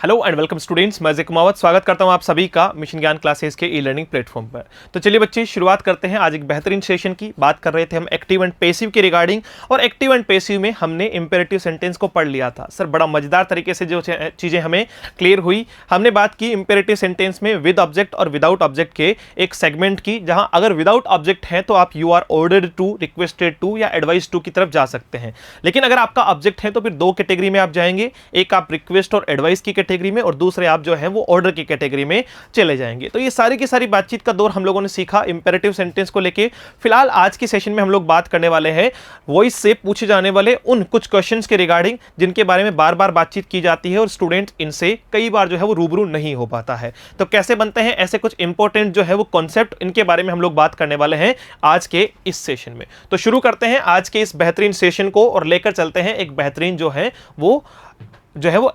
Hello and welcome students, मैं ज़िक मावत स्वागत करता हूं आप सभी का मिशन ज्ञान क्लासेस के ई लर्निंग प्लेटफॉर्म पर। तो चलिए बच्चे शुरुआत करते हैं। आज एक बेहतरीन सेशन की बात कर रहे थे हम एक्टिव एंड पैसिव के रिगार्डिंग, और एक्टिव एंड पैसिव में हमने इंपेरेटिव सेंटेंस को पढ़ लिया था। सर बड़ा मजेदार तरीके से जो चीज़ें हमें क्लियर हुई। हमने बात की इंपेरेटिव सेंटेंस में विद ऑब्जेक्ट और विदाउट ऑब्जेक्ट के एक सेगमेंट की, जहां अगर विदाउट ऑब्जेक्ट है तो आप you are ordered to, requested to या एडवाइज टू की तरफ जा सकते हैं। लेकिन अगर आपका ऑब्जेक्ट है तो फिर दो कैटेगरी में आप जाएंगे, एक आप रिक्वेस्ट और एडवाइस की कैटेगरी में, और दूसरे आप जो है वो ऑर्डर की कैटेगरी में चले जाएंगे। तो ये सारी की सारी बातचीत का दौर हम लोगों ने सीखा इंपेरेटिव सेंटेंस को लेके। फिलहाल आज की सेशन में हम लोग बात करने वाले हैं वॉइस से पूछे जाने वाले उन कुछ क्वेश्चंस के रिगार्डिंग जिनके बारे में बार बार बातचीत की जाती है और स्टूडेंट इनसे कई बार जो है वो रूबरू नहीं हो पाता है। तो कैसे बनते हैं ऐसे कुछ इंपॉर्टेंट जो है वो कॉन्सेप्ट, इनके बारे में हम लोग बात करने वाले हैं आज के इस सेशन में। तो शुरू करते हैं आज के इस बेहतरीन सेशन को और लेकर चलते हैं एक बेहतरीन जो है वो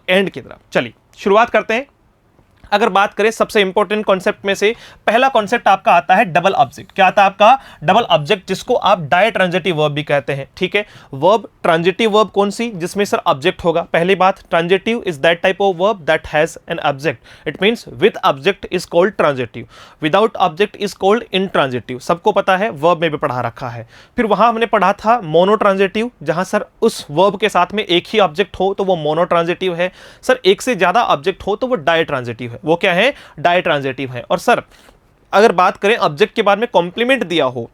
एंड की तरफ। चलिए शुरुआत करते हैं। अगर बात करें सबसे इंपॉर्टेंट कॉन्सेप्ट में से, पहला कॉन्सेप्ट आपका आता है डबल ऑब्जेक्ट। क्या आता है आपका? डबल ऑब्जेक्ट, जिसको आप डाई ट्रांजिटिव वर्ब भी कहते हैं। ठीक है, वर्ब ट्रांजिटिव वर्ब कौन सी? जिसमें सर ऑब्जेक्ट होगा। पहली बात, transitive is that type of verb that has an object. It means with object is called transitive, without object is called intransitive. सबको पता है, वर्ब में भी पढ़ा रखा है। फिर वहां हमने पढ़ा था मोनो ट्रांजिटिव, जहां सर उस वर्ब के साथ में एक ही ऑब्जेक्ट हो तो वो मोनो ट्रांजिटिव है। सर एक से ज्यादा ऑब्जेक्ट हो तो वो डाई ट्रांजिटिव है। वो क्या है? डाई ट्रांजिटिव है। और सर अगर बात करें ऑब्जेक्ट के बाद में कॉम्प्लीमेंट दिया हो,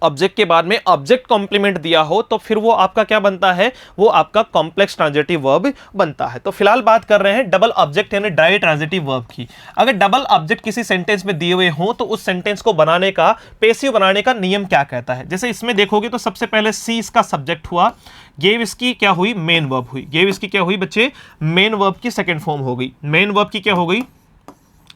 ऑब्जेक्ट के बाद में ऑब्जेक्ट कॉम्प्लीमेंट दिया हो तो फिर वो आपका क्या बनता है? वो आपका कॉम्प्लेक्स ट्रांजिटिव वर्ब बनता है। तो फिलहाल बात कर रहे हैं डबल ऑब्जेक्ट यानी डाई ट्रांजिटिव वर्ब की। अगर डबल ऑब्जेक्ट किसी सेंटेंस में दिए हुए हो तो उस सेंटेंस को बनाने का, पैसिव बनाने का नियम क्या कहता है? जैसे इसमें देखोगे तो सबसे पहले सी इसका सब्जेक्ट हुआ, गेव इसकी क्या हुई? मेन वर्ब हुई। गेव इसकी क्या हुई बच्चे? मेन वर्ब की सेकंड फॉर्म हो गई। मेन वर्ब की क्या हो गई?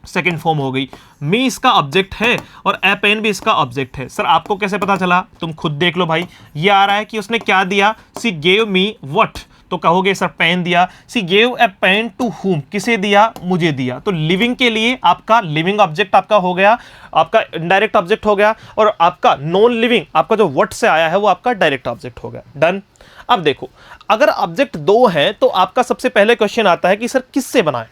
सेकेंड फॉर्म हो गई। मी इसका ऑब्जेक्ट है और ए पेन भी इसका ऑब्जेक्ट है। सर आपको कैसे पता चला? तुम खुद देख लो भाई। ये आ रहा है कि उसने क्या दिया? सी गेव मी व्हाट, तो कहोगे सर पेन दिया। She gave a pen to whom, किसे दिया? मुझे दिया। तो लिविंग के लिए आपका लिविंग ऑब्जेक्ट आपका हो गया, आपका इनडायरेक्ट ऑब्जेक्ट हो गया, और आपका नॉन लिविंग आपका जो व्हाट से आया है वो आपका डायरेक्ट ऑब्जेक्ट हो गया। डन। अब देखो, अगर ऑब्जेक्ट दो है तो आपका सबसे पहले क्वेश्चन आता है कि सर किससे बनाए,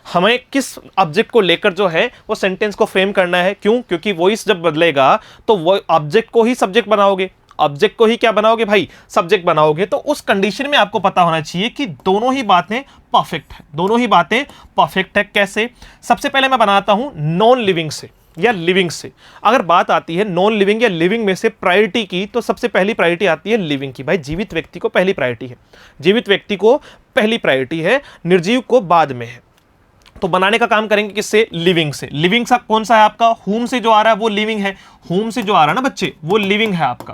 हमें किस ऑब्जेक्ट को लेकर जो है वो सेंटेंस को फ्रेम करना है। क्यों? क्योंकि वॉइस जब बदलेगा तो वो ऑब्जेक्ट को ही सब्जेक्ट बनाओगे, ऑब्जेक्ट को ही क्या बनाओगे भाई? सब्जेक्ट बनाओगे। तो उस कंडीशन में आपको पता होना चाहिए कि दोनों ही बातें परफेक्ट है, दोनों ही बातें परफेक्ट है। कैसे? सबसे पहले मैं बनाता हूं नॉन लिविंग से या लिविंग से। अगर बात आती है नॉन लिविंग या लिविंग में से प्रायोरिटी की, तो सबसे पहली प्रायोरिटी आती है लिविंग की। भाई जीवित व्यक्ति को पहली प्रायोरिटी है, जीवित व्यक्ति को पहली प्रायोरिटी है, निर्जीव को बाद में है। तो बनाने का काम करेंगे किससे? लिविंग से। लिविंग सा कौन सा है आपका? होम से जो आ रहा है वो लिविंग है। होम से जो आ रहा है ना बच्चे वो लिविंग है आपका,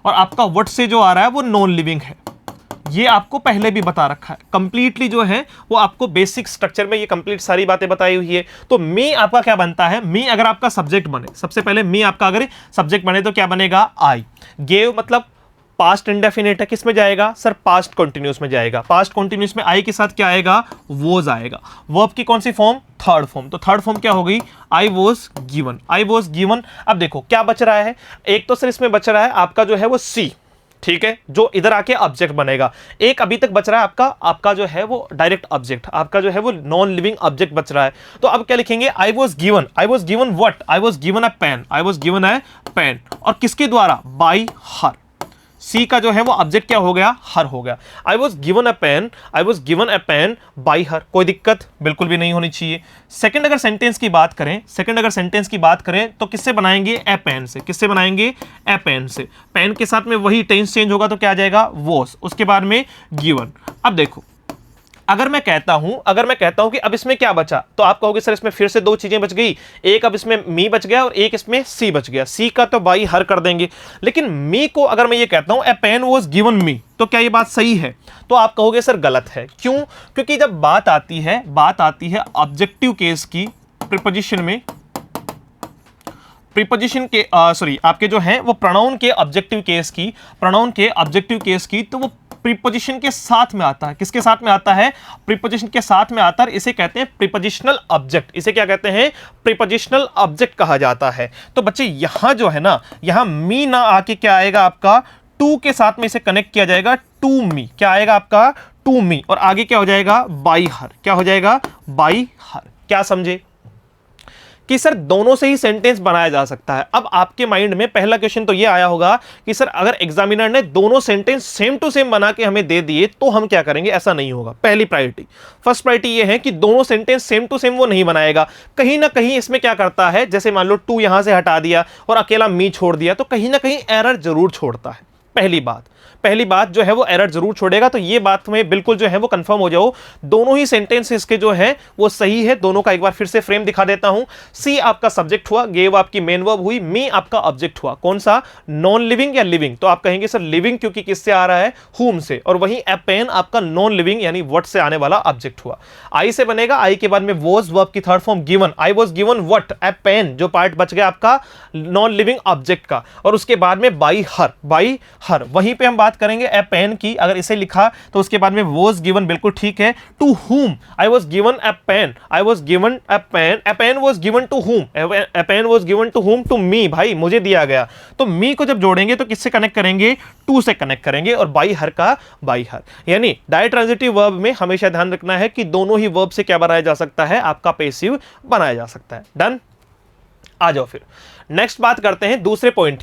और आपका व्हाट से जो आ रहा है वो नॉन लिविंग है। ये आपको पहले भी बता रखा है कंप्लीटली, जो है वो आपको बेसिक स्ट्रक्चर में ये कंप्लीट सारी बातें बताई हुई है। तो मी आपका क्या बनता है? मी अगर आपका सब्जेक्ट बने, सबसे पहले मी आपका अगर सब्जेक्ट बने तो क्या बनेगा? आई। गेव मतलब पास्ट इंडेफिनिट है, किस में जाएगा? सर पास्ट कंटिन्यूस में जाएगा। पास्ट कंटिन्यूस में आई के साथ क्या आएगा? वॉज आएगा। वर्ब की कौन सी फॉर्म? Third form. तो थर्ड फॉर्म क्या हो गई? आई was given. I was given. अब देखो क्या बच रहा है, एक तो सर इसमें बच रहा है आपका जो है वो सी, ठीक है, जो इधर आके ऑब्जेक्ट बनेगा। एक अभी तक बच रहा है आपका जो है वो डायरेक्ट ऑब्जेक्ट, आपका जो है वो नॉन लिविंग ऑब्जेक्ट बच रहा है। तो अब क्या लिखेंगे? I was given. I was given what? I was given a pen. I was given a pen. और किसके द्वारा? बाय हर। सी का जो है वो ऑब्जेक्ट क्या हो गया? हर हो गया। I was given a pen, I was given a pen by her. कोई दिक्कत बिल्कुल भी नहीं होनी चाहिए। सेकंड अगर सेंटेंस की बात करें, सेकंड अगर सेंटेंस की बात करें तो किससे बनाएंगे? ए पेन से। किससे बनाएंगे? ए पेन से। पेन के साथ में वही टेंस चेंज होगा तो क्या आ जाएगा? वॉज। उसके बाद में गिवन। अब देखो, अगर मैं कहता हूं कि अब इसमें क्या बचा, तो आप कहोगे सर इसमें फिर से दो चीजें बच गई, एक अब इसमें मी बच गया और एक इसमें सी बच गया। सी का तो बाई हर कर देंगे, लेकिन मी को अगर मैं ये कहता हूं ए पेन वॉज गिवन मी, तो क्या ये बात सही है? तो आप कहोगे सर गलत है। क्यों? क्योंकि जब बात आती है ऑब्जेक्टिव केस की, प्रीपोजिशन में, प्रीपोजिशन के सॉरी आपके जो है वो प्रोनाउन के ऑब्जेक्टिव केस की, प्रोनाउन के ऑब्जेक्टिव केस की, तो वो प्रीपोजिशन के साथ में आता है। किसके साथ में आता है? प्रीपोजिशन के साथ में आता है। इसे कहते हैं प्रीपोजिशनल ऑब्जेक्ट। इसे क्या कहते हैं? प्रीपोजिशनल ऑब्जेक्ट कहा जाता है। तो बच्चे यहां जो है ना, यहां मी ना आके क्या आएगा आपका? टू के साथ में इसे कनेक्ट किया जाएगा, टू मी। क्या आएगा आपका? टू मी, और आगे क्या हो जाएगा, बाई हर, क्या हो जाएगा, बाई हर। क्या समझे कि सर दोनों से ही सेंटेंस बनाया जा सकता है। अब आपके माइंड में पहला क्वेश्चन तो ये आया होगा कि सर अगर एग्जामिनर ने दोनों सेंटेंस सेम टू सेम बना के हमें दे दिए तो हम क्या करेंगे। ऐसा नहीं होगा। पहली प्रायोरिटी, फर्स्ट प्रायोरिटी ये है कि दोनों सेंटेंस सेम टू सेम वो नहीं बनाएगा। कहीं ना कहीं इसमें क्या करता है, जैसे मान लो टू यहां से हटा दिया और अकेला मी छोड़ दिया, तो कहीं ना कहीं एरर जरूर छोड़ता है। पहली बात जो है वो एरर जरूर छोड़ेगा। तो ये बात में बिल्कुल जो है वो कंफर्म हो जाओ, दोनों ही सेंटेंस इसके जो है वो सही है। दोनों का एक बार फिर से फ्रेम दिखा देता हूं। सी आपका सब्जेक्ट हुआ, गेव आपकी मेन वर्ब हुई, मी आपका ऑब्जेक्ट हुआ। कौन सा, नॉन लिविंग या लिविंग? तो आप कहेंगे सर लिविंग, क्योंकि किससे आ रहा है, हुम से। और वहीं एपेन आपका नॉन लिविंग यानी व्हाट से आने वाला ऑब्जेक्ट हुआ। आई से बनेगा, आई के बाद में वॉज वर्ब की third form given, I was given what, happen, जो पार्ट बच गया आपका नॉन लिविंग ऑब्जेक्ट का। और उसके बाद में बाई हर। वहीं पे हम बात करेंगे एपेन की। अगर इसे लिखा तो उसके बाद में वॉज गिवन, बिल्कुल ठीक है। To whom, I was given a pen, I was given a pen, a pen was given to whom, a pen was given to whom, to me, भाई मुझे दिया गया। तो मी को जब जोड़ेंगे तो किससे कनेक्ट करेंगे, टू से कनेक्ट करेंगे, और बाई हर का बाई हर। यानी डायट्रांजिटिव वर्ब में हमेशा ध्यान रखना है कि दोनों ही वर्ब से क्या बनाया जा सकता है, आपका पैसिव बनाया जा सकता है। डन। आ जाओ फिर नेक्स्ट बात करते हैं दूसरे पॉइंट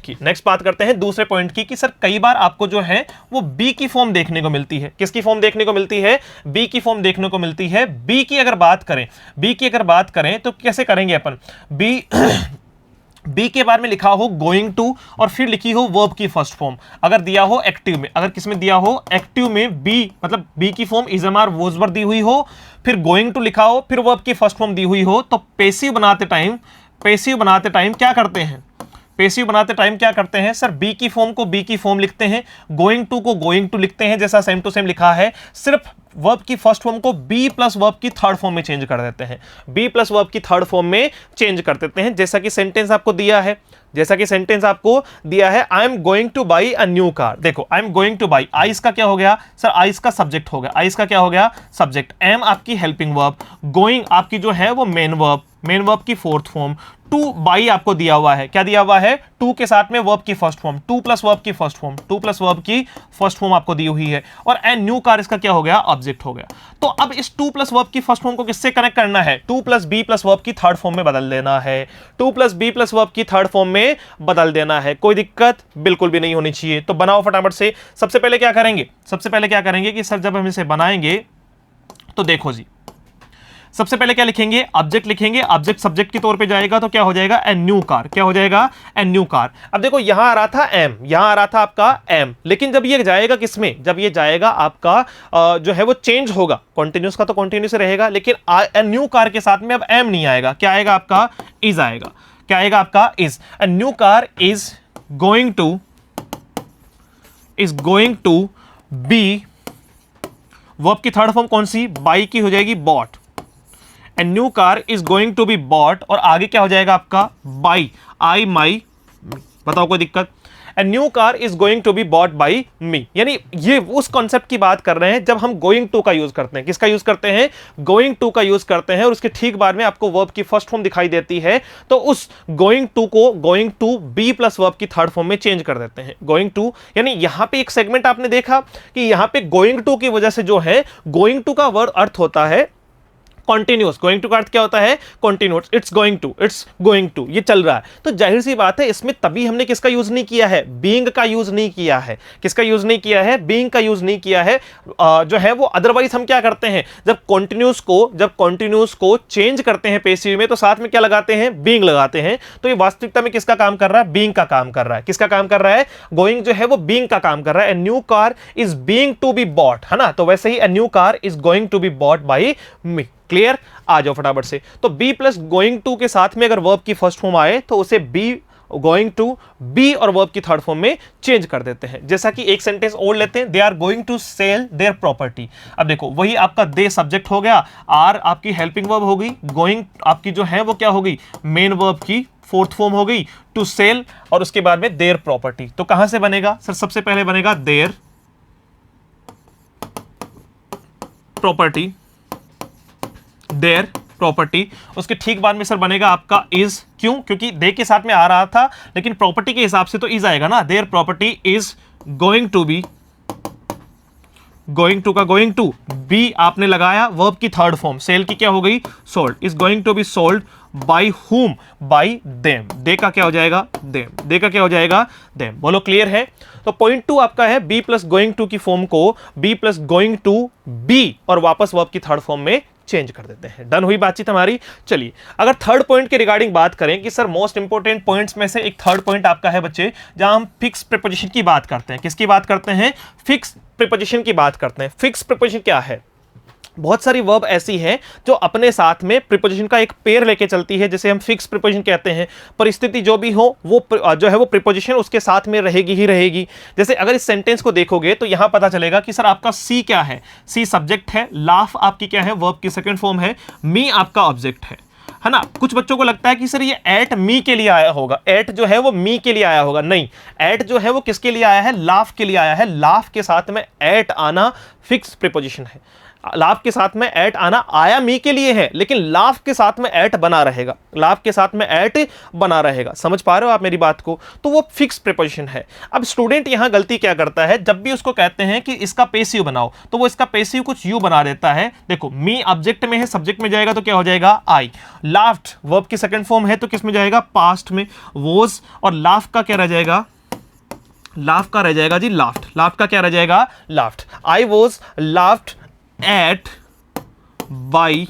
की कि सर कई बार आपको जो है वो बी की फॉर्म देखने को मिलती है। किसकी फॉर्म देखने को मिलती है, बी की फॉर्म देखने को मिलती है। बी की अगर बात करें तो कैसे करेंगे अपन, बी के बारे में लिखा हो गोइंग टू और फिर लिखी हो वर्ब की फर्स्ट फॉर्म। अगर दिया हो एक्टिव में, अगर किसमें दिया हो एक्टिव में, बी मतलब बी की form is am are was were दी हुई हो, फिर गोइंग टू लिखा हो, फिर वर्ब की फर्स्ट फॉर्म दी हुई हो, तो पैसिव बनाते टाइम क्या करते हैं सर, बी की फॉर्म को बी की फॉर्म लिखते हैं, गोइंग टू को गोइंग टू लिखते हैं, जैसा सेम टू सेम लिखा है। सिर्फ वर्ब की फर्स्ट फॉर्म को बी प्लस वर्ब की थर्ड फॉर्म में चेंज कर देते हैं, जैसा कि सेंटेंस आपको दिया है, I am going to buy a new car. देखो I am going to buy, I इसका क्या हो गया सर, आई इसका सब्जेक्ट हो गया, सब्जेक्ट, एम आपकी हेल्पिंग वर्ब, गोइंग आपकी जो है वो मेन वर्ब की फोर्थ फॉर्म, टू बाई आपको दिया हुआ है, क्या दिया हुआ है, टू के साथ में वर्ब की first form, to plus verb की फर्स्ट फॉर्म आपको दी हुई है, और एन न्यू कार इसका क्या हो गया, ऑब्जेक्ट हो गया। तो अब इस टू प्लस वर्ब की फर्स्ट फॉर्म को किससे कनेक्ट करना है, to plus be plus verb की थर्ड फॉर्म में बदल देना है। कोई दिक्कत बिल्कुल भी नहीं होनी चाहिए। तो बनाओ फटाफट से। सबसे पहले क्या करेंगे कि सर जब हम इसे बनाएंगे तो देखो जी, सबसे पहले क्या लिखेंगे, ऑब्जेक्ट लिखेंगे, ऑब्जेक्ट सब्जेक्ट के तौर पे जाएगा तो क्या हो जाएगा, ए न्यू कार। क्या हो जाएगा, ए न्यू कार। अब देखो यहां आ रहा था आपका एम, लेकिन जब ये जाएगा किसमें, जब ये जाएगा आपका जो है वो चेंज होगा, कॉन्टिन्यूस का तो कॉन्टिन्यूस रहेगा, लेकिन ए न्यू कार के साथ में अब एम नहीं आएगा, क्या आएगा आपका, इज आएगा। क्या आएगा आपका, is. A new car is going to be, verb की थर्ड फॉर्म कौन सी, बाई की हो जाएगी, bought. A new car is going to be bought, और आगे क्या हो जाएगा आपका, by I my, बताओ कोई दिक्कत। A new car is going to be bought by me, यानी ये उस कॉन्सेप्ट की बात कर रहे हैं जब हम going to का यूज करते हैं। किसका यूज करते हैं, going to का यूज करते हैं, और उसके ठीक बाद में आपको वर्ब की फर्स्ट फॉर्म दिखाई देती है, तो उस going to को going to be plus verb की थर्ड फॉर्म में चेंज कर देते हैं। going to यानी यहां पे एक सेगमेंट आपने देखा कि यहां पे going to की वजह से जो है going to का वर्ड अर्थ होता है कॉन्टिन्यूस। गोइंग टू का अर्थ क्या होता है, कॉन्टिन्यूस। इट्स गोइंग टू ये चल रहा है। तो जाहिर सी बात है इसमें तभी हमने किसका यूज नहीं किया है, बीइंग का यूज नहीं किया है। किसका यूज नहीं किया है, बीइंग का यूज नहीं किया है। जो है वो अदरवाइज हम क्या करते हैं, जब कॉन्टिन्यूस को चेंज करते हैं पैसिव में, तो साथ में क्या लगाते हैं, बीइंग लगाते हैं। तो ये वास्तविकता में किसका काम कर रहा है, बीइंग का काम कर रहा है। किसका काम कर रहा है, गोइंग जो है वो बीइंग का काम कर रहा है। A new car is being to be bought, है ना। तो वैसे ही a new car is going to be bought by me. Clear, आ जाओ फटाफट से। तो बी प्लस गोइंग टू के साथ में अगर वर्ब की फर्स्ट फॉर्म आए तो उसे बी गोइंग टू बी और वर्ब की थर्ड फॉर्म में चेंज कर देते हैं। जैसा कि एक सेंटेंस और लेते हैं, they are going to sell their property. अब देखो वही आपका दे सब्जेक्ट हो गया, आर आपकी हेल्पिंग वर्ब हो गई, गोइंग आपकी जो है वो क्या हो गई, मेन वर्ब की फोर्थ फॉर्म हो गई, टू सेल, और उसके बाद में देयर प्रॉपर्टी। तो कहां से बनेगा सर, सबसे पहले बनेगा देयर प्रॉपर्टी, उसके ठीक बाद में सर बनेगा आपका इज। क्यों, क्योंकि दे के साथ में आ रहा था, लेकिन प्रॉपर्टी के हिसाब से तो इज आएगा ना। Their property is going going to का गोइंग टू, बी आपने लगाया वर्ब की थर्ड फॉर्म, सेल की क्या हो गई, sold, is going to be sold by whom, by them, they का क्या हो जाएगा, देम, दे का क्या हो जाएगा, देम। बोलो क्लियर है। तो पॉइंट 2 आपका है बी प्लस गोइंग टू की फॉर्म को B plus going to be और वापस वर्ब की थर्ड फॉर्म में चेंज कर देते हैं। डन हुई बातचीत हमारी। चलिए अगर थर्ड पॉइंट के रिगार्डिंग बात करें कि सर मोस्ट इंपोर्टेंट पॉइंट्स में से एक थर्ड पॉइंट आपका है बच्चे, जहां हम फिक्स प्रीपोजिशन की बात करते हैं। किसकी बात करते हैं, फिक्स प्रीपोजिशन की बात करते हैं। फिक्स प्रीपोजिशन क्या है, बहुत सारी वर्ब ऐसी हैं जो अपने साथ में प्रीपोजिशन का एक पेयर लेके चलती है, जिसे हम फिक्स प्रीपोजिशन कहते हैं। परिस्थिति जो भी हो वो जो है वो प्रीपोजिशन उसके साथ में रहेगी ही रहेगी। जैसे अगर इस सेंटेंस को देखोगे तो यहां पता चलेगा कि सर आपका सी क्या है, सी सब्जेक्ट है, लाफ आपकी क्या है, वर्ब की सेकंड फॉर्म है, मी आपका ऑब्जेक्ट है ना। कुछ बच्चों को लगता है कि सर ये एट मी के लिए आया होगा, एट जो है वो मी के लिए आया होगा। नहीं, एट जो है वो किसके लिए आया है, लाफ के लिए आया है। लाफ के साथ में एट आना फिक्स प्रीपोजिशन है। लाफ के साथ में एट आना आया मी के लिए है, लेकिन लाफ के साथ में एट बना रहेगा, लाफ के साथ में एट बना रहेगा। समझ पा रहे हो आप मेरी बात को। तो वो फिक्स प्रीपोजिशन है। अब स्टूडेंट यहां गलती क्या करता है, जब भी उसको कहते हैं कि इसका पेसिव बनाओ तो वो इसका पेसिव कुछ यू बना देता है। देखो मी ऑब्जेक्ट में है, सब्जेक्ट में जाएगा तो क्या हो जाएगा, आई। लाफ्ड वर्ब की सेकंड फॉर्म है तो किस में जाएगा, पास्ट में। वोज और लाफ का क्या रह जाएगा, लाफ का रह जाएगा जी लाफ्ड, लाफ का क्या रह जाएगा, laughed. I was laughed at by,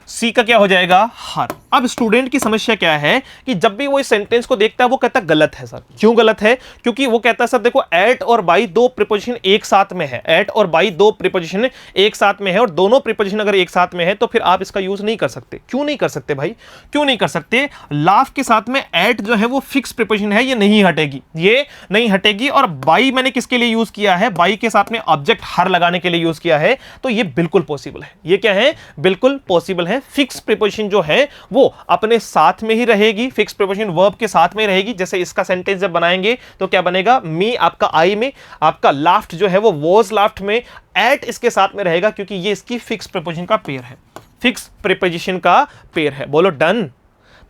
C का क्या हो जाएगा, हर। अब स्टूडेंट की समस्या क्या है कि जब भी वो इस सेंटेंस को देखता है वो कहता है गलत है। सर क्यों गलत है, क्योंकि वो कहता है सर देखो एट और बाई दो प्रीपोजिशन एक साथ में है, एट और बाई दो प्रीपोजिशन एक साथ में है, और दोनों प्रीपोजिशन अगर एक साथ में है तो फिर आप इसका यूज नहीं कर सकते। क्यों नहीं कर सकते भाई, क्यों नहीं कर सकते, लाफ के साथ में एट जो है वो फिक्स प्रीपोजिशन है, ये नहीं हटेगी, ये नहीं हटेगी। और बाई मैंने किसके लिए यूज किया है, बाई के साथ में ऑब्जेक्ट हर लगाने के लिए यूज किया है, तो ये बिल्कुल पॉसिबल है। ये क्या है, बिल्कुल पॉसिबल है। फिक्स प्रीपोजिशन जो है वो अपने साथ में ही रहेगी, फिक्स प्रीपोजिशन वर्ब के साथ में रहेगी। जैसे इसका सेंटेंस जब बनाएंगे तो क्या बनेगा, मी आपका आई में, आपका लाफ्ट जो है वो वॉज लाफ्ट में, एट इसके साथ में रहेगा क्योंकि ये इसकी फिक्स प्रीपोजिशन का पेयर है, फिक्स प्रीपोजिशन का पेयर है। बोलो डन।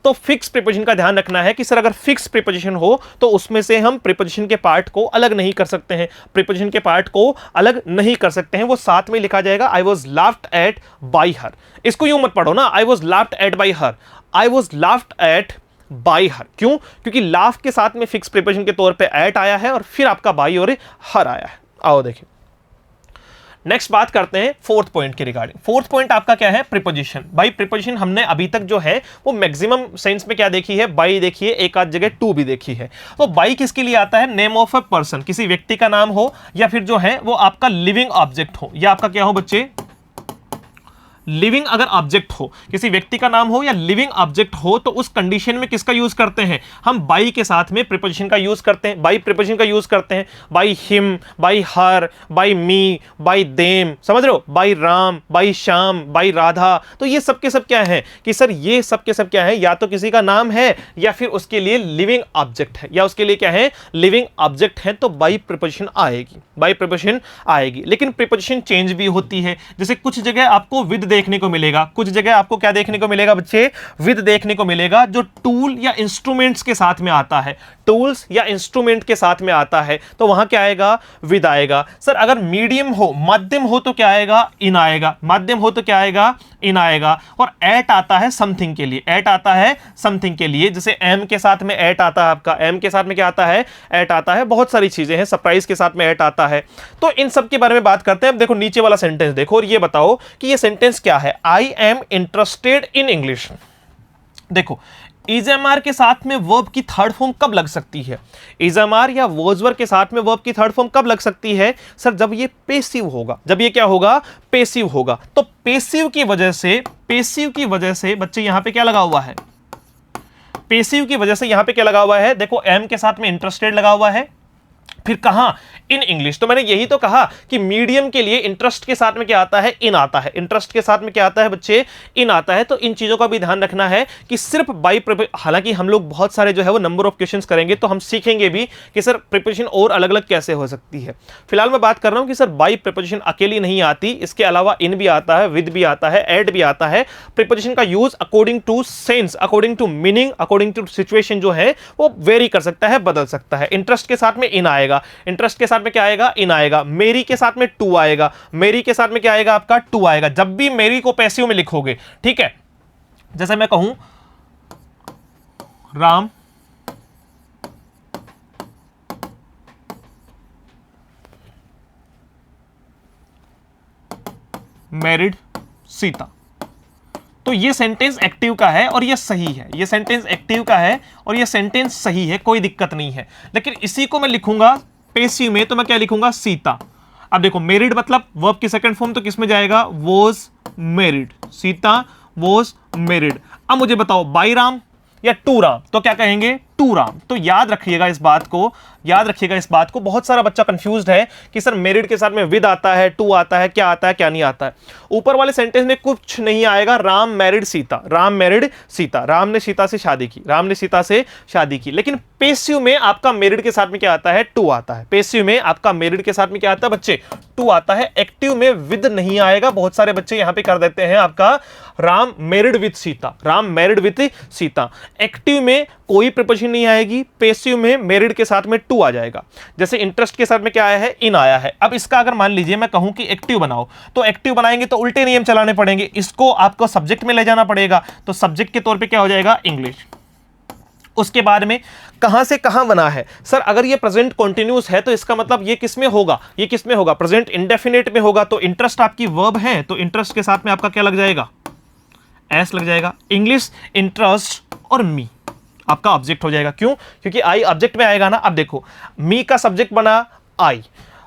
तो फिक्स प्रीपोजिशन का ध्यान रखना है कि सर अगर फिक्स प्रीपोजिशन हो तो उसमें से हम प्रीपोजिशन के पार्ट को अलग नहीं कर सकते हैं, प्रीपोजिशन के पार्ट को अलग नहीं कर सकते हैं, वो साथ में लिखा जाएगा। आई was laughed at by her, इसको यूं मत पढ़ो ना, आई was laughed at by her, I was laughed at by her. क्यों, क्योंकि लाफ के साथ में फिक्स प्रीपोजिशन के तौर पे एट आया है और फिर आपका बाई और हर आया है। आओ देखिए नेक्स्ट बात करते हैं फोर्थ पॉइंट के रिगार्डिंग। फोर्थ पॉइंट आपका क्या है, प्रीपोजिशन। भाई प्रीपोजिशन हमने अभी तक जो है वो मैक्सिमम सेंस में क्या देखी है, बाई देखी है, एक आध जगह टू भी देखी है। तो बाई किसके लिए आता है, नेम ऑफ अ पर्सन, किसी व्यक्ति का नाम हो या फिर जो है वो आपका लिविंग ऑब्जेक्ट हो, या आपका क्या हो बच्चे, लिविंग अगर ऑब्जेक्ट हो, किसी व्यक्ति का नाम हो या लिविंग ऑब्जेक्ट हो, तो उस कंडीशन में किसका यूज करते हैं हम, बाई के साथ में प्रीपोजिशन का यूज करते हैं, बाई प्रीपोजिशन का यूज करते हैं। By him, by her, by me, by them, समझ रहे हो, by Ram, by Shyam, by Radha. तो ये सब के सब क्या है कि सर ये सब के सब क्या है, या तो किसी का नाम है या फिर उसके लिए लिविंग ऑब्जेक्ट है, या उसके लिए क्या है, लिविंग ऑब्जेक्ट है, तो बाई प्रीपोजिशन आएगी, बाई प्रीपोजिशन आएगी। लेकिन प्रीपोजिशन चेंज भी होती है, जैसे कुछ जगह आपको विद देखने को मिलेगा, कुछ जगह आपको क्या देखने को मिलेगा बच्चे, विद देखने को मिलेगा, जो टूल या इंस्ट्रूमेंट्स के साथ में आता है, टूल्स या इंस्ट्रूमेंट के साथ में आता है तो वहां क्या आएगा, विद आएगा। सर अगर मीडियम हो, मध्यम हो तो क्या आएगा, इन आएगा, मध्यम हो तो क्या आएगा, इन आएगा। और एट आता है समथिंग के लिए, एट आता है समथिंग के लिए, जैसे एम के साथ में एट आता है, आपका एम के साथ में क्या आता है, एट आता है। बहुत सारी चीजें हैं, सरप्राइज के साथ में एट आता है। तो इन सब के बारे में बात करते हैं। अब देखो नीचे वाला सेंटेंस देखो और ये बताओ कि ये सेंटेंस क्या है, I am interested in English. देखो इजएमआर के साथ में वर्ब की थर्ड फॉर्म कब लग सकती है, इजएमआर या वॉजवर के साथ में वर्ब की थर्ड फॉर्म कब लग सकती है सर, जब ये पेसिव होगा, जब ये क्या होगा, पेसिव होगा। तो पेसिव की वजह से बच्चे यहां पे क्या लगा हुआ है, पेसिव की वजह से यहां पे क्या लगा हुआ है, देखो एम के साथ में इंटरेस्टेड लगा हुआ है, फिर कहां, इन इंग्लिश। तो मैंने यही तो कहा कि मीडियम के लिए इंटरेस्ट के साथ में क्या आता है, इन आता है, इंटरेस्ट के साथ में क्या आता है बच्चे, इन आता है। तो इन चीजों का भी ध्यान रखना है कि सिर्फ बाई, हालांकि हम लोग बहुत सारे जो है वो नंबर ऑफ क्वेश्चंस करेंगे तो हम सीखेंगे भी कि सर प्रीपोजिशन और अलग अलग कैसे हो सकती है। फिलहाल मैं बात कर रहा हूं कि सर बाई प्रीपोजिशन अकेली नहीं आती, इसके अलावा इन भी आता है, विद भी आता है, एड भी आता है। प्रीपोजिशन का use according to sense, according to meaning, according to situation जो है वो वेरी कर सकता है, बदल सकता है। इंटरेस्ट के साथ में इन आएगा, आएगा, इंटरेस्ट के साथ में क्या आएगा, इन आएगा, मेरी के साथ में टू आएगा, मेरी के साथ में क्या आएगा आपका, टू आएगा। जब भी मेरी को पैसिव में लिखोगे, ठीक है, जैसे मैं कहूं राम मैरिड सीता, तो ये सेंटेंस एक्टिव का है और ये सही है, ये सेंटेंस एक्टिव का है और ये सेंटेंस सही है, कोई दिक्कत नहीं है। लेकिन इसी को मैं लिखूंगा पैसिव में, तो मैं क्या लिखूंगा, सीता। अब देखो मैरिड मतलब वर्ब की सेकंड फॉर्म, तो किस में जाएगा, was married, Sita was married. अब मुझे बताओ बाई राम या टू राम, तो क्या कहेंगे, टू राम। तो याद रखिएगा इस बात को, याद रखिएगा इस बात को। बहुत सारा बच्चा कंफ्यूज्ड है कि सर मैरिड के साथ में विद आता है, टू आता है, क्या आता है क्या नहीं आता है। ऊपर वाले सेंटेंस में कुछ नहीं आएगा, राम मैरिड सीता, राम मैरिड सीता, राम ने सीता से शादी की, राम ने सीता से शादी की। लेकिन पैसिव में आपका मैरिड के साथ में क्या आता है, टू आता है। पैसिव में आपका मैरिड के साथ में क्या आता है बच्चे, टू आता है। एक्टिव में विद नहीं आएगा। बहुत सारे बच्चे यहां पे कर देते हैं आपका Ram married with Sita, Ram married with Sita. Active में कोई प्रीपोजिशन नहीं आएगी, पैसिव में मैरिड के साथ में टू आ जाएगा। जैसे इंटरेस्ट के साथ में क्या आया है, इन आया है। अब इसका अगर मान लीजिए मैं कहूं कि एक्टिव बनाओ, तो एक्टिव बनाएंगे तो उल्टे नियम चलाने पड़ेंगे, इसको आपको सब्जेक्ट में ले जाना पड़ेगा। तो सब्जेक्ट के तौर पे क्या हो जाएगा, इंग्लिश। उसके बाद में कहां से कहां बना है, सर अगर ये प्रेजेंट कॉन्टिन्यूस है तो इसका मतलब ये किस में होगा, ये किस में होगा, प्रेजेंट इंडेफिनिट में होगा। तो इंटरेस्ट आपकी वर्ब है, तो इंटरेस्ट के साथ में आपका क्या लग जाएगा, एस लग जाएगा। इंग्लिश, इंटरेस्ट और मी आपका ऑब्जेक्ट हो जाएगा। क्यों, क्योंकि आई ऑब्जेक्ट में आएगा ना। अब देखो मी का सब्जेक्ट बना आई,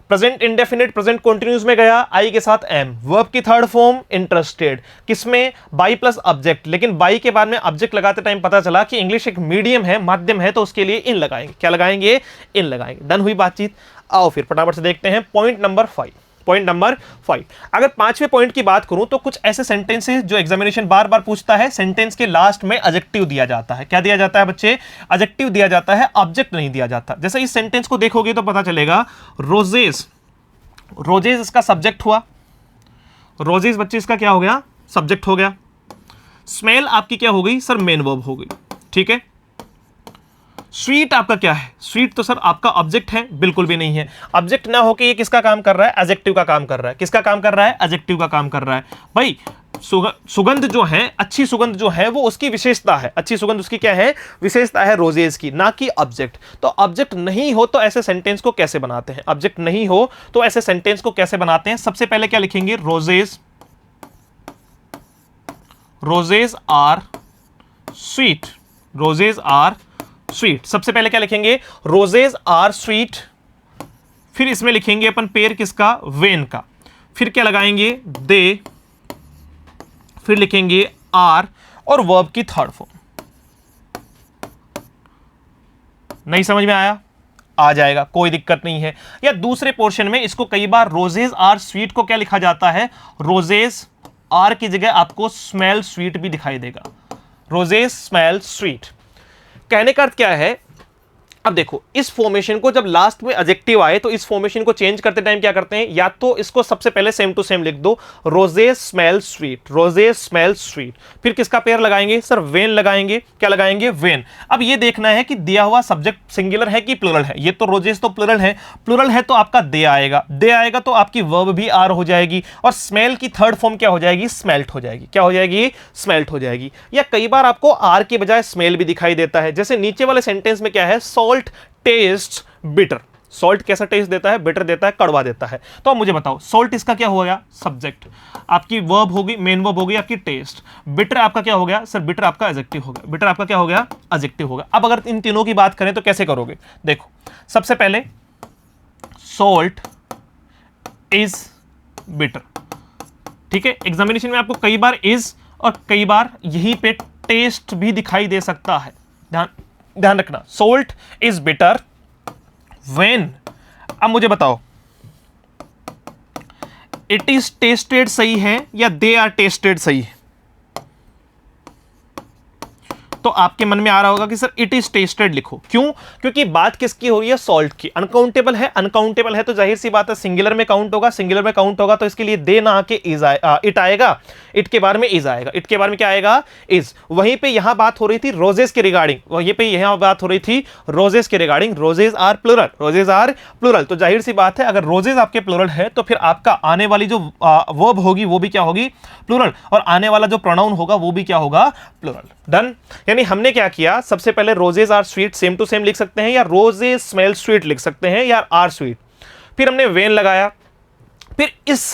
प्रेजेंट इंडेफिनिट प्रेजेंट कंटीन्यूअस में गया, आई के साथ एम, वर्ब की थर्ड फॉर्म इंटरेस्टेड, किसमें, बाई प्लस ऑब्जेक्ट। लेकिन बाई के बाद में ऑब्जेक्ट लगाते टाइम पता चला कि इंग्लिश एक मीडियम है, माध्यम है, तो उसके लिए इन लगाएंगे। क्या लगाएंगे, इन लगाएंगे। डन हुई बातचीत। आओ फिर फटाफट से देखते हैं पॉइंट नंबर 5। पॉइंट नंबर 5, अगर पांचवें पॉइंट की बात करूं तो कुछ ऐसे सेंटेंसेस जो एग्जामिनेशन बार बार पूछता है, सेंटेंस के लास्ट में एडजेक्टिव दिया जाता है। क्या दिया जाता है बच्चे, एडजेक्टिव दिया जाता है, ऑब्जेक्ट नहीं दिया जाता। जैसे इस सेंटेंस को देखोगे तो पता चलेगा रोजेस, रोजेस इसका सब्जेक्ट हुआ, रोजेस बच्चे इसका क्या हो गया, सब्जेक्ट हो गया। स्मेल आपकी क्या हो गई, सर मेन वर्ब हो गई, ठीक है। स्वीट आपका क्या है, स्वीट तो सर आपका ऑब्जेक्ट है, बिल्कुल भी नहीं है। ऑब्जेक्ट ना होके ये किसका काम कर रहा है, एडजेक्टिव का काम कर रहा है। किसका काम कर रहा है, एडजेक्टिव का काम कर रहा है। भाई सुगंध जो है, अच्छी सुगंध जो है वो उसकी विशेषता है, अच्छी सुगंध उसकी क्या है, विशेषता है रोजेस की, ना कि ऑब्जेक्ट। तो ऑब्जेक्ट नहीं हो तो ऐसे सेंटेंस को कैसे बनाते हैं, ऑब्जेक्ट नहीं हो तो ऐसे सेंटेंस को कैसे बनाते हैं। सबसे पहले क्या लिखेंगे, roses, roses are sweet, roses are sweet. सबसे पहले क्या लिखेंगे, रोजेस आर स्वीट। फिर इसमें लिखेंगे अपन पेयर किसका, वेन का। फिर क्या लगाएंगे, दे। फिर लिखेंगे आर और वर्ब की थर्ड फॉर्म। नहीं समझ में आया, आ जाएगा, कोई दिक्कत नहीं है। या दूसरे पोर्शन में इसको कई बार रोजेस आर स्वीट को क्या लिखा जाता है, रोजेस आर की जगह आपको स्मेल स्वीट भी दिखाई देगा, रोजेस स्मेल स्वीट। कहने का अर्थ क्या है, अब देखो इस फॉर्मेशन को जब लास्ट में एडजेक्टिव आए तो इस फॉर्मेशन को चेंज करते टाइम क्या करते हैं, या तो इसको सबसे पहले सेम टू सेम लिख दो, roses smell sweet, roses smell sweet. फिर किसका पेयर लगाएंगे, सर वेन लगाएंगे। क्या लगाएंगे, वेन। अब ये देखना है कि दिया हुआ सब्जेक्ट सिंगुलर है कि प्लुरल है। ये तो रोजेस तो प्लुरल है, प्लुरल है तो आपका दे आएगा, दे आएगा तो आपकी वर्ब भी आर हो जाएगी, और स्मेल की थर्ड फॉर्म क्या हो जाएगी, स्मेल्ट हो जाएगी। क्या हो जाएगी, स्मेल्ट हो जाएगी। या कई बार आपको आर के बजाय स्मेल भी दिखाई देता है। जैसे नीचे वाले सेंटेंस में क्या है, सॉल्ट टेस्ट बिटर। सॉल्ट कैसा टेस्ट देता है, बिटर देता है, कड़वा देता है। तो अब मुझे बताओ, सॉल्ट इसका क्या हो गया, सब्जेक्ट, आपकी वर्ब होगी, मेन वर्ब होगी आपकी टेस्ट। बिटर आपका क्या हो गया, सर बिटर आपका एडजेक्टिव हो गया, बिटर आपका क्या हो गया, एडजेक्टिव होगा। अब अगर इन तीनों की बात करें तो कैसे करोगे, देखो सबसे पहले सॉल्ट इज बिटर, ठीक है। एग्जामिनेशन में आपको कई बार इज और कई बार यहीं पे टेस्ट भी दिखाई दे सकता है, ध्यान रखना। सोल्ट इज बिटर वेन, अब मुझे बताओ इट इज टेस्टेड सही है या दे आर टेस्टेड सही है। तो आपके मन में आ रहा होगा कि सर इट इज टेस्टेड लिखो। क्यों? क्योंकि बात किसकी हो रही है? सॉल्ट की। अनकाउंटेबल है, अनकाउंटेबल है तो जाहिर सी बात है सिंगुलर में काउंट होगा, सिंगुलर में काउंट होगा तो इसके लिए दे ना आके इट आएगा, इट के बारे में इज आएगा, इट के बारे में क्या आएगा? इज। वहीं पे यहां बात हो रही थी रोजेस के रिगार्डिंग, वहीं पे यहां बात हो रही थी रोजेस के regarding, roses are plural, roses are plural. तो जाहिर सी बात है अगर रोजेस आपके प्लूरल है तो फिर आपका आने वाली जो वर्ब होगी वो भी क्या होगी? प्लूरल, और आने वाला जो प्रोनाउन होगा वो भी क्या होगा? प्लूरल। डन। यानी हमने क्या किया, सबसे पहले roses are sweet same to same लिख सकते हैं, या रोजेस स्मेल स्वीट लिख सकते हैं, या आर स्वीट। फिर हमने वेन लगाया, फिर इस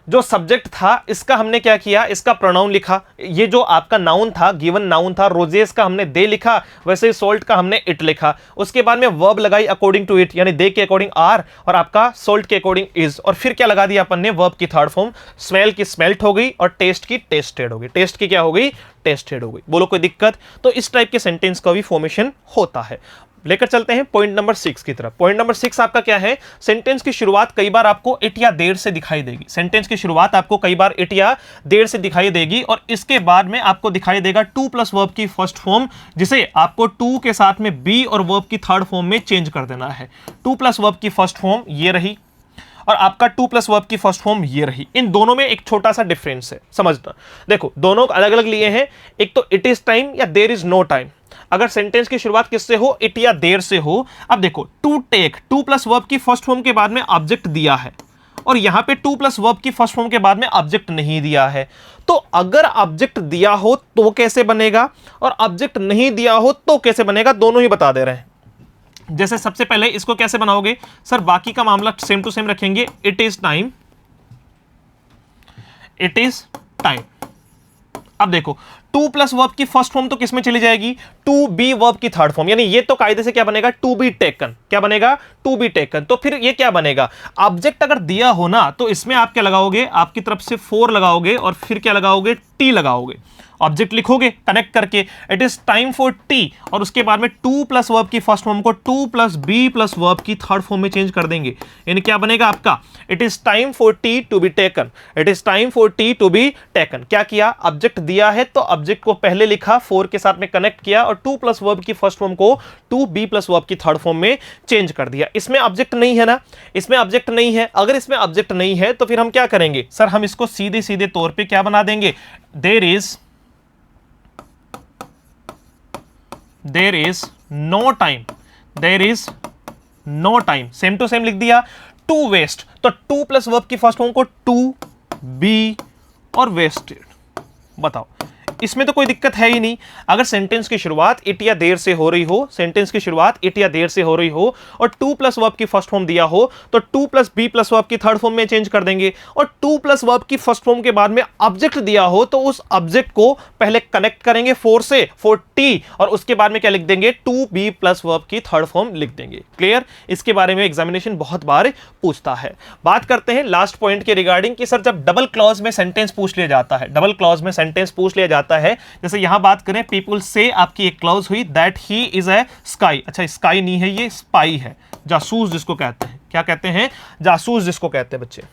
जो सब्जेक्ट था इसका हमने क्या किया? इसका प्रोनाउन लिखा। ये जो आपका नाउन था, गिवन नाउन था, रोजेस का हमने दे लिखा, वैसे ही सोल्ट का हमने इट लिखा। उसके बाद में वर्ब लगाई अकॉर्डिंग टू इट, यानी दे के अकॉर्डिंग आर और आपका सोल्ट के अकॉर्डिंग इज। और फिर क्या लगा दिया अपन ने? वर्ब की थर्ड फॉर्म। स्मेल की स्मेल्ट हो गई और टेस्ट की टेस्टेड हो गई। टेस्ट की क्या हो गई? टेस्टेड हो गई। बोलो कोई दिक्कत? तो इस टाइप के सेंटेंस का भी फॉर्मेशन होता है। लेकर चलते हैं पॉइंट नंबर 6 की तरफ। पॉइंट नंबर 6 आपका क्या है? सेंटेंस की शुरुआत कई बार आपको इट या देर से दिखाई देगी। सेंटेंस की शुरुआत आपको कई बार इट या देर से दिखाई देगी और इसके बाद में आपको दिखाई देगा टू प्लस वर्ब की फर्स्ट फॉर्म, जिसे आपको टू के साथ में बी और वर्ब की थर्ड फॉर्म में चेंज कर देना है। टू प्लस वर्ब की फर्स्ट फॉर्म ये रही और आपका टू प्लस वर्ब की फर्स्ट फॉर्म ये रही। इन दोनों में एक छोटा सा डिफरेंस है, समझना। देखो दोनों अलग अलग लिए हैं। एक तो इट इज टाइम या देर इज नो टाइम। अगर सेंटेंस की शुरुआत किससे हो? इट या देर से हो। अब देखो to take, to plus verb की फर्स्ट फॉर्म के बाद में ऑब्जेक्ट दिया है और यहां पे टू प्लस वर्ब की फर्स्ट फॉर्म के बाद में ऑब्जेक्ट नहीं दिया है। तो अगर ऑब्जेक्ट दिया हो तो कैसे बनेगा और ऑब्जेक्ट नहीं दिया हो तो कैसे बनेगा, दोनों ही बता दे रहे हैं। जैसे सबसे पहले इसको कैसे बनाओगे? सर बाकी का मामला सेम टू सेम रखेंगे। It is time, it is time. अब देखो टू प्लस वर्ब की फर्स्ट फॉर्म तो किसमें चली जाएगी? टू बी वर्ब की थर्ड फॉर्म, यानी ये तो कायदे से क्या बनेगा? To be taken. क्या बनेगा? To be taken. तो फिर ये क्या बनेगा? ऑब्जेक्ट अगर दिया हो ना तो इसमें आप क्या लगाओगे? आपकी तरफ से फोर लगाओगे और फिर क्या लगाओगे? टी लगाओगे। ऑब्जेक्ट लिखोगे कनेक्ट करके, it is time for tea, और उसके बाद में टू प्लस वर्ब की फर्स्ट फॉर्म को to plus be plus verb की थर्ड फॉर्म में चेंज कर देंगे। यानी क्या बनेगा आपका? It is time for tea to be taken, it is time for tea to be taken. क्या किया? ऑब्जेक्ट दिया है तो ऑब्जेक्ट को पहले लिखा, फोर के साथ में कनेक्ट किया और टू प्लस वर्ब की फर्स्ट फॉर्म को टू बी प्लस वर्ब की थर्ड फॉर्म में चेंज कर दिया। इसमें ऑब्जेक्ट नहीं है ना, इसमें ऑब्जेक्ट नहीं है। अगर इसमें ऑब्जेक्ट नहीं है तो फिर हम क्या करेंगे? सर हम इसको सीधे सीधे तौर पे क्या बना देंगे? There is no time, there is no time. Same to same लिख दिया। टू वेस्ट, तो टू प्लस वर्ब की फर्स्ट फॉर्म को टू बी और वेस्टेड। बताओ इसमें तो कोई दिक्कत है ही नहीं। अगर सेंटेंस की शुरुआत इट या देर से हो रही हो, सेंटेंस की शुरुआत इट या देर से हो रही हो और टू प्लस वर्ब की फर्स्ट फॉर्म दिया हो तो to plus be plus verb की थर्ड फॉर्म में चेंज कर देंगे। और टू प्लस वर्ब की फर्स्ट फॉर्म के बाद में ऑब्जेक्ट दिया हो तो उस ऑब्जेक्ट को पहले कनेक्ट करेंगे फोर से, फोर टी, और उसके बाद में क्या लिख देंगे? टू बी प्लस वर्ब की थर्ड फॉर्म लिख देंगे। क्लियर? इसके बारे में एग्जामिनेशन बहुत बार पूछता है। बात करते हैं लास्ट पॉइंट के रिगार्डिंग कि सर जब डबल क्लॉज में सेंटेंस पूछ लिया जाता है, डबल क्लॉज में सेंटेंस पूछ लिया जाता है, जैसे यहां बात करें पीपल से, आपकी एक क्लॉज हुई that he is a sky. अच्छा स्काई नहीं है, ये स्पाई है, जासूस जिसको कहते हैं। क्या कहते हैं? जासूस जिसको कहते हैं बच्चे।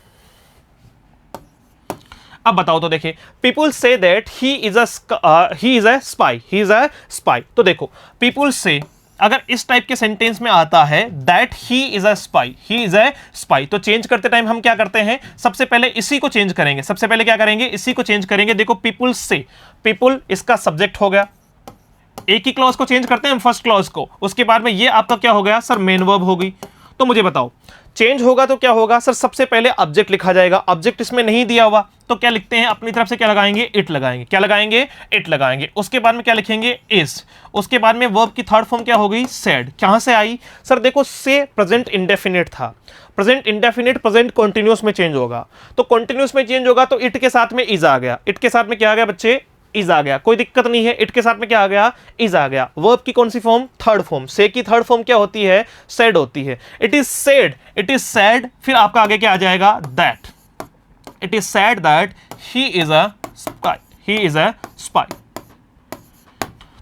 अब बताओ तो देखिए, people say that he is a spy, he is a spy. तो देखो पीपल से अगर इस टाइप के सेंटेंस में आता है that he is a spy, he is a spy, तो चेंज करते टाइम हम क्या करते हैं? सबसे पहले इसी को चेंज करेंगे। सबसे पहले क्या करेंगे? इसी को चेंज करेंगे। देखो पीपल से, पीपल इसका सब्जेक्ट हो गया, एक ही क्लॉज को चेंज करते हैं हम, फर्स्ट क्लॉज को। उसके बाद में ये आपका क्या हो गया? सर मेन वर्ब हो गई। तो मुझे बताओ चेंज होगा तो क्या होगा? सर सबसे पहले ऑब्जेक्ट लिखा जाएगा। ऑब्जेक्ट इसमें नहीं दिया हुआ तो क्या लिखते हैं? अपनी तरफ से क्या लगाएंगे? इट लगाएंगे। क्या लगाएंगे? इट लगाएंगे। उसके बाद में क्या लिखेंगे? इज। उसके बाद में वर्ब की थर्ड फॉर्म क्या हो गई? सेड। कहां से आई? सर देखो से प्रेजेंट इंडेफिनिट था, प्रेजेंट इंडेफिनिट प्रेजेंट कॉन्टिन्यूअस में चेंज होगा, तो कॉन्टिन्यूअस में चेंज होगा तो इट के साथ में इज आ गया। इट के साथ में क्या आ गया बच्चे? इज आ गया। कोई दिक्कत नहीं है, इट के साथ में क्या आ गया? इज आ गया। वर्ब की कौन सी फॉर्म? Third form. से की थर्ड फॉर्म क्या होती है? सेड होती है। It is said, it is said, फिर आपका आगे क्या आ जाएगा? That. It is said that he is a spy, he is a spy.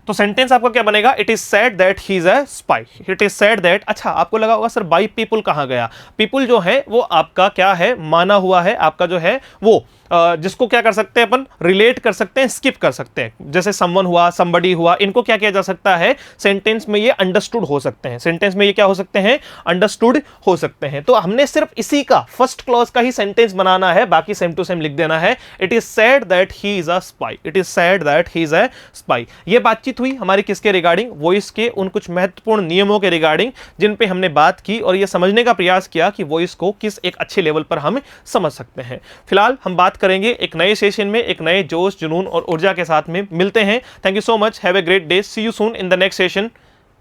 तो सेंटेंस आपका क्या बनेगा? It is said that he is a spy, it is said that. अच्छा आपको लगा होगा सर बाई पीपल कहां गया? पीपल जो है वो आपका क्या है? माना हुआ है, आपका जो है वो जिसको क्या कर सकते हैं अपन, रिलेट कर सकते हैं, स्किप कर सकते हैं। जैसे समवन हुआ, समबडी हुआ, इनको क्या किया जा सकता है, सेंटेंस में ये अंडरस्टूड हो सकते हैं, सेंटेंस में ये क्या हो सकते हैं, अंडरस्टूड हो सकते हैं। तो हमने सिर्फ इसी का फर्स्ट क्लॉज का ही सेंटेंस बनाना है, बाकी सेम टू सेम लिख देना है। It is said that he is a spy, it is said that he is a spy. ये बातचीत हुई हमारी किसके रिगार्डिंग, वॉइस के उन कुछ महत्वपूर्ण नियमों के रिगार्डिंग जिन पे हमने बात की और ये समझने का प्रयास किया कि वॉइस को किस एक अच्छे लेवल पर हम समझ सकते हैं। फिलहाल हम बात करेंगे एक नए सेशन में, एक नए जोश, जुनून और ऊर्जा के साथ में मिलते हैं। Thank you so much, have a great day, see you soon in the next session.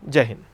जय हिंद।